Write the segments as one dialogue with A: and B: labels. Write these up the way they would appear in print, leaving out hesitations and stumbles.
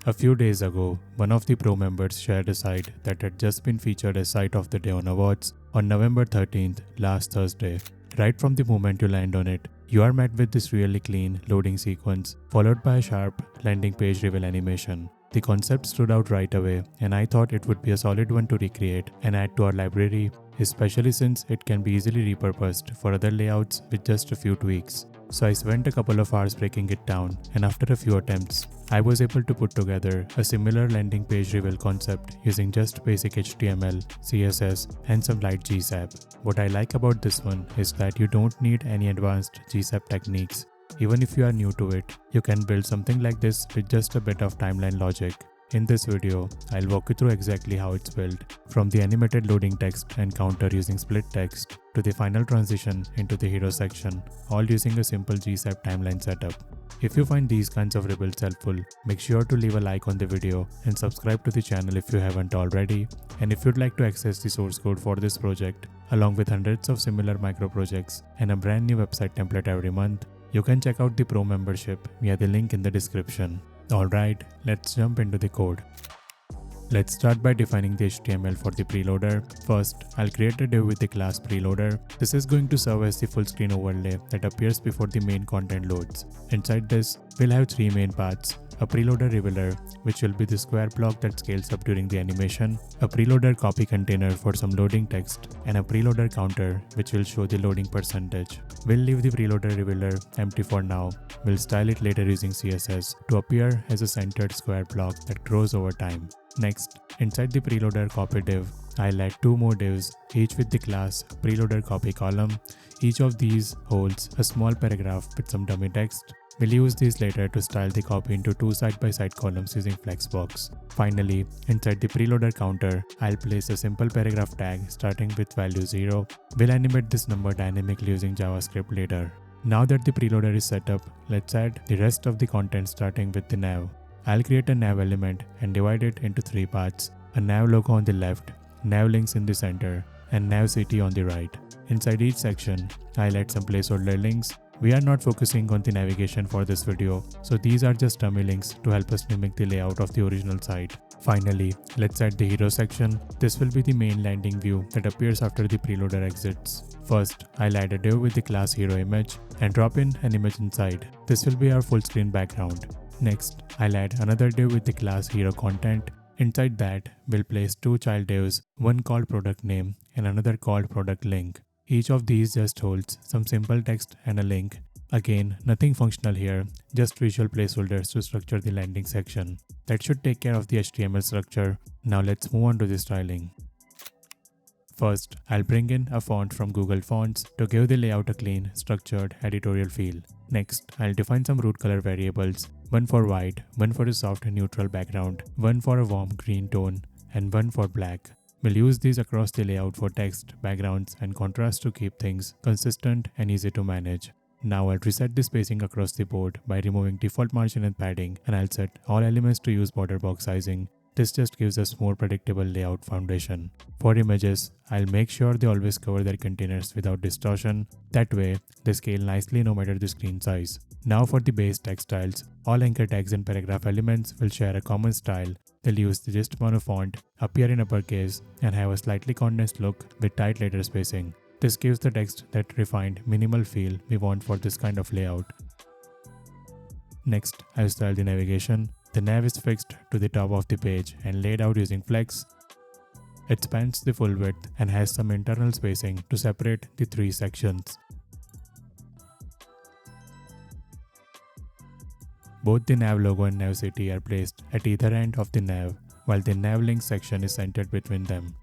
A: A few days ago, one of the pro members shared a site that had just been featured as Site of the Day on Awards on November 13th, last Thursday. Right from the moment you land on it, you are met with this really clean loading sequence, followed by a sharp landing page reveal animation. The concept stood out right away, and I thought it would be a solid one to recreate and add to our library, especially since it can be easily repurposed for other layouts with just a few tweaks. So I spent a couple of hours breaking it down, and after a few attempts, I was able to put together a similar landing page reveal concept using just basic HTML, CSS, and some light GSAP. What I like about this one is that you don't need any advanced GSAP techniques. Even if you are new to it, you can build something like this with just a bit of timeline logic. In this video, I'll walk you through exactly how it's built, from the animated loading text and counter using SplitText to the final transition into the hero section, all using a simple GSAP timeline setup. If you find these kinds of rebuilds helpful, make sure to leave a like on the video and subscribe to the channel if you haven't already. And if you'd like to access the source code for this project, along with hundreds of similar micro projects and a brand new website template every month, you can check out the Pro membership via the link in the description. Alright, let's jump into the code. Let's start by defining the HTML for the preloader. First, I'll create a div with the class preloader. This is going to serve as the full screen overlay that appears before the main content loads. Inside this, we'll have three main paths. A preloader revealer, which will be the square block that scales up during the animation, a preloader copy container for some loading text, and a preloader counter, which will show the loading percentage. We'll leave the preloader revealer empty for now. We'll style it later using CSS to appear as a centered square block that grows over time. Next, inside the preloader copy div, I'll add two more divs, each with the class preloader copy column. Each of these holds a small paragraph with some dummy text. We'll use these later to style the copy into two side-by-side columns using flexbox. Finally, inside the preloader counter, I'll place a simple paragraph tag starting with value 0. We'll animate this number dynamically using JavaScript later. Now that the preloader is set up, let's add the rest of the content starting with the nav. I'll create a nav element and divide it into three parts: a nav logo on the left, nav links in the center, and nav city on the right. Inside each section, I'll add some placeholder links. We are not focusing on the navigation for this video, so these are just dummy links to help us mimic the layout of the original site. Finally, let's add the hero section. This will be the main landing view that appears after the preloader exits. First, I'll add a div with the class hero image and drop in an image inside. This will be our full screen background. Next, I'll add another div with the class hero content. Inside that, we'll place two child divs, one called product name and another called product link. Each of these just holds some simple text and a link. Again, nothing functional here, just visual placeholders to structure the landing section. That should take care of the HTML structure. Now let's move on to the styling. First, I'll bring in a font from Google Fonts to give the layout a clean, structured, editorial feel. Next, I'll define some root color variables, one for white, one for a soft neutral background, one for a warm green tone, and one for black. We'll use these across the layout for text, backgrounds, and contrast to keep things consistent and easy to manage. Now I'll reset the spacing across the board by removing default margin and padding, and I'll set all elements to use border box sizing. This just gives us more predictable layout foundation. For images, I'll make sure they always cover their containers without distortion. That way, they scale nicely no matter the screen size. Now for the base text styles, all anchor tags and paragraph elements will share a common style. They'll use the gist mono font, appear in uppercase, and have a slightly condensed look with tight letter spacing. This gives the text that refined, minimal feel we want for this kind of layout. Next, I'll style the navigation. The nav is fixed to the top of the page and laid out using flex. It spans the full width and has some internal spacing to separate the three sections. Both the nav logo and nav city are placed at either end of the nav, while the nav link section is centered between them.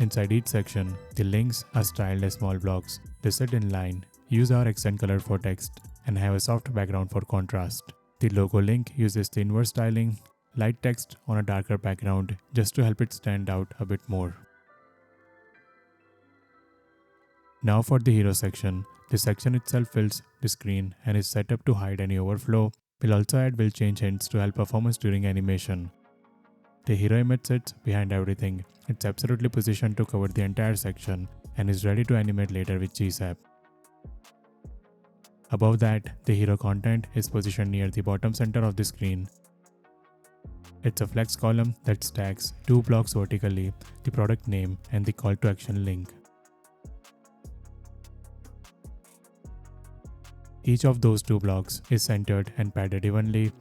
A: Inside each section, the links are styled as small blocks. They sit in line, use our accent color for text, and have a soft background for contrast. The logo link uses the inverse styling, light text on a darker background, just to help it stand out a bit more. Now for the hero section, the section itself fills the screen and is set up to hide any overflow. We'll also add will change hints to help performance during animation. The hero image sits behind everything. It's absolutely positioned to cover the entire section and is ready to animate later with GSAP. Above that, the hero content is positioned near the bottom center of the screen. It's a flex column that stacks two blocks vertically, the product name and the call to action link. Each of those two blocks is centered and padded evenly.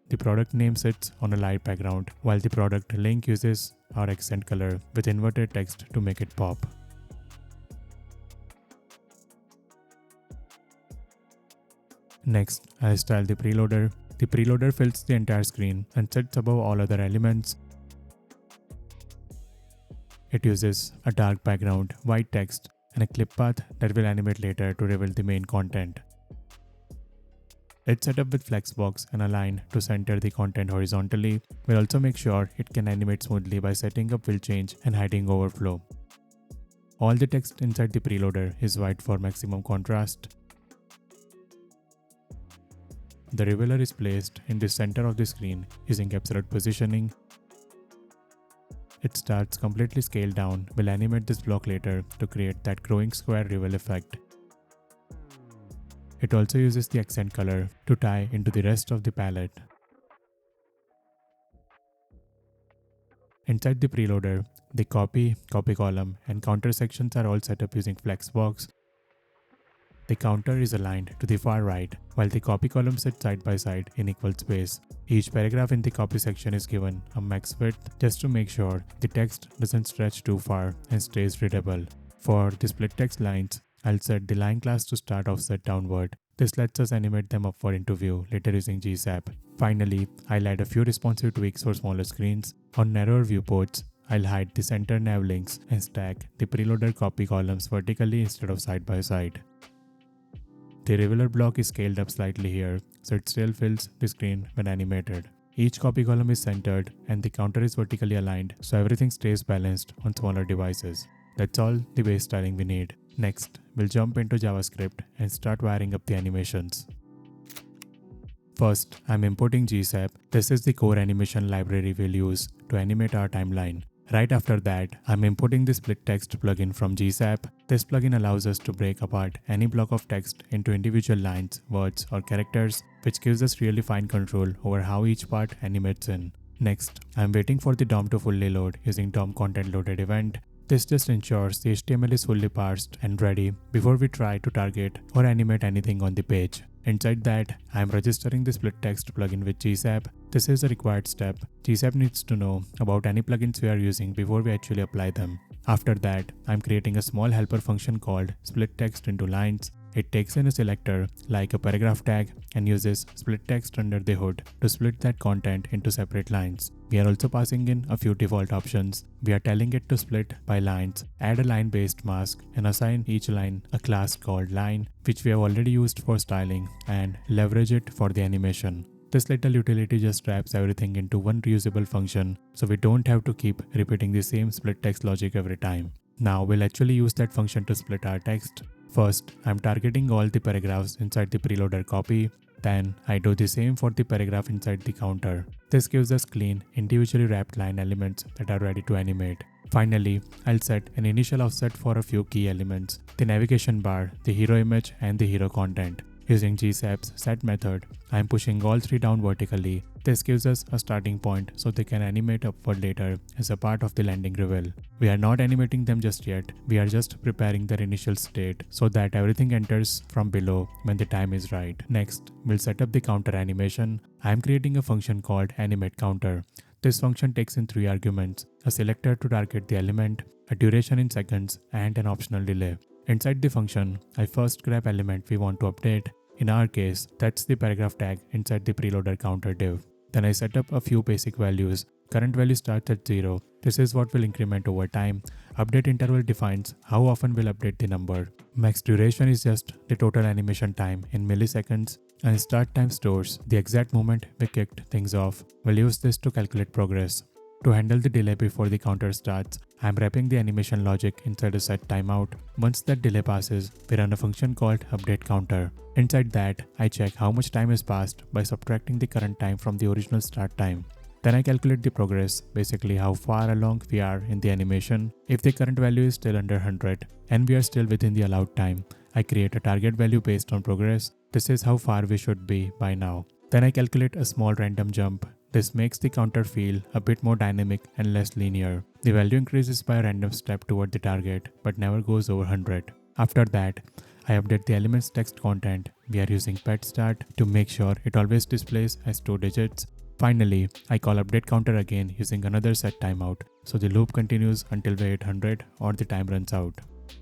A: The product name sits on a light background, while the product link uses our accent color with inverted text to make it pop. Next, I style the preloader. The preloader fills the entire screen and sits above all other elements. It uses a dark background, white text, and a clip path that will animate later to reveal the main content. It's set up with flexbox and aligned to center the content horizontally. We'll also make sure it can animate smoothly by setting up fill change and hiding overflow. All the text inside the preloader is white for maximum contrast. The revealer is placed in the center of the screen using absolute positioning. It starts completely scaled down. We'll animate this block later to create that growing square reveal effect. It also uses the accent color to tie into the rest of the palette. Inside the preloader, the copy column, and counter sections are all set up using flexbox. The counter is aligned to the far right, while the copy columns sit side by side in equal space. Each paragraph in the copy section is given a max width just to make sure the text doesn't stretch too far and stays readable. For the split text lines, I'll set the line class to start offset downward. This lets us animate them upward into view later using GSAP. Finally, I'll add a few responsive tweaks for smaller screens. On narrower viewports, I'll hide the center nav links and stack the preloader copy columns vertically instead of side by side. The revealer block is scaled up slightly here, so it still fills the screen when animated. Each copy column is centered and the counter is vertically aligned, so everything stays balanced on smaller devices. That's all the base styling we need. Next, we'll jump into JavaScript and start wiring up the animations. First, I'm importing GSAP. This is the core animation library we'll use to animate our timeline. Right after that, I'm importing the SplitText plugin from GSAP. This plugin allows us to break apart any block of text into individual lines, words, or characters, which gives us really fine control over how each part animates in. Next, I'm waiting for the DOM to fully load using DOM content loaded event. This just ensures the HTML is fully parsed and ready before we try to target or animate anything on the page. Inside that, I am registering the SplitText plugin with GSAP. This is a required step. GSAP needs to know about any plugins we are using before we actually apply them. After that, I am creating a small helper function called SplitText into lines. It takes in a selector like a paragraph tag and uses SplitText under the hood to split that content into separate lines. We are also passing in a few default options. We are telling it to split by lines, add a line-based mask, and assign each line a class called line, which we have already used for styling, and leverage it for the animation. This little utility just wraps everything into one reusable function, so we don't have to keep repeating the same split text logic every time. Now we'll actually use that function to split our text. First, I'm targeting all the paragraphs inside the preloader copy. Then I do the same for the paragraph inside the counter. This gives us clean, individually wrapped line elements that are ready to animate. Finally, I'll set an initial offset for a few key elements: the navigation bar, the hero image, and the hero content. Using GSAP's set method, I'm pushing all three down vertically. This gives us a starting point so they can animate upward later as a part of the landing reveal. We are not animating them just yet, we are just preparing their initial state so that everything enters from below when the time is right. Next, we'll set up the counter animation. I'm creating a function called animateCounter. This function takes in three arguments: a selector to target the element, a duration in seconds, and an optional delay. Inside the function, I first grab element we want to update. In our case, that's the paragraph tag inside the preloader counter div. Then I set up a few basic values. Current value starts at 0. This is what will increment over time. Update interval defines how often we'll update the number. Max duration is just the total animation time in milliseconds. And start time stores the exact moment we kicked things off. We'll use this to calculate progress. To handle the delay before the counter starts, I am wrapping the animation logic inside a set timeout. Once that delay passes, we run a function called updateCounter. Inside that, I check how much time has passed by subtracting the current time from the original start time. Then I calculate the progress, basically how far along we are in the animation. If the current value is still under 100 and we are still within the allowed time, I create a target value based on progress. This is how far we should be by now. Then I calculate a small random jump. This makes the counter feel a bit more dynamic and less linear. The value increases by a random step toward the target, but never goes over 100. After that, I update the element's text content. We are using petStart to make sure it always displays as 2 digits. Finally, I call updateCounter again using another set timeout, so the loop continues until we hit 100 or the time runs out.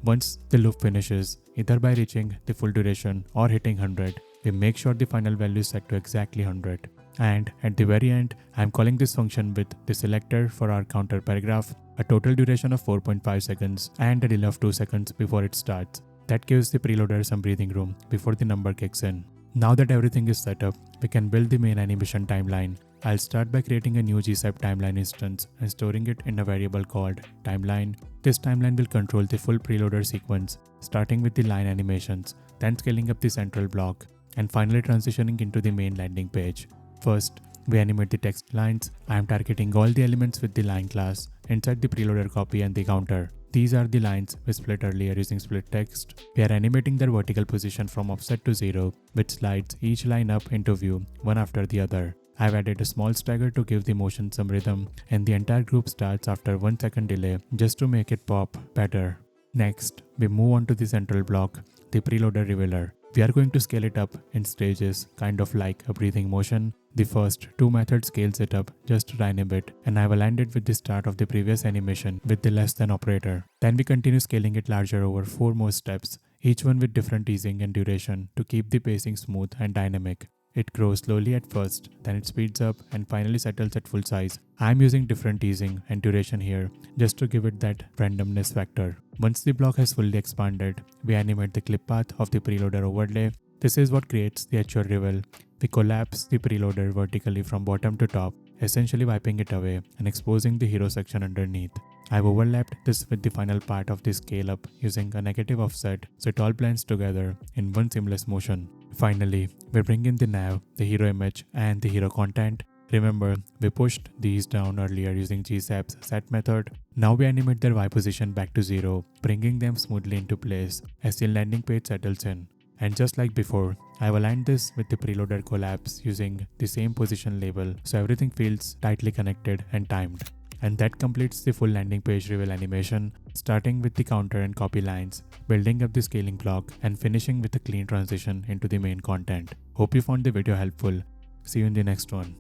A: Once the loop finishes, either by reaching the full duration or hitting 100, we make sure the final value is set to exactly 100. And at the very end, I am calling this function with the selector for our counter paragraph, a total duration of 4.5 seconds and a delay of 2 seconds before it starts. That gives the preloader some breathing room before the number kicks in. Now that everything is set up, we can build the main animation timeline. I'll start by creating a new GSAP timeline instance and storing it in a variable called timeline. This timeline will control the full preloader sequence, starting with the line animations, then scaling up the central block, and finally transitioning into the main landing page. First, we animate the text lines. I am targeting all the elements with the line class inside the preloader copy and the counter. These are the lines we split earlier using SplitText. We are animating their vertical position from offset to 0, which slides each line up into view one after the other. I've added a small stagger to give the motion some rhythm, and the entire group starts after 1 second delay just to make it pop better. Next, we move on to the central block, the preloader revealer. We are going to scale it up in stages, kind of like a breathing motion. The first 2 methods scales it up just a tiny bit, and I have aligned it with the start of the previous animation with the less than operator. Then we continue scaling it larger over 4 more steps, each one with different easing and duration to keep the pacing smooth and dynamic. It grows slowly at first, then it speeds up and finally settles at full size. I am using different easing and duration here just to give it that randomness factor. Once the block has fully expanded, we animate the clip path of the preloader overlay. This is what creates the actual reveal. We collapse the preloader vertically from bottom to top, essentially wiping it away and exposing the hero section underneath. I've overlapped this with the final part of the scale up using a negative offset so it all blends together in one seamless motion. Finally, we bring in the nav, the hero image, and the hero content. Remember, we pushed these down earlier using GSAP's set method. Now we animate their Y position back to 0, bringing them smoothly into place as the landing page settles in. And just like before, I've aligned this with the preloader collapse using the same position label so everything feels tightly connected and timed. And that completes the full landing page reveal animation, starting with the counter and copy lines, building up the scaling block, and finishing with a clean transition into the main content. Hope you found the video helpful. See you in the next one.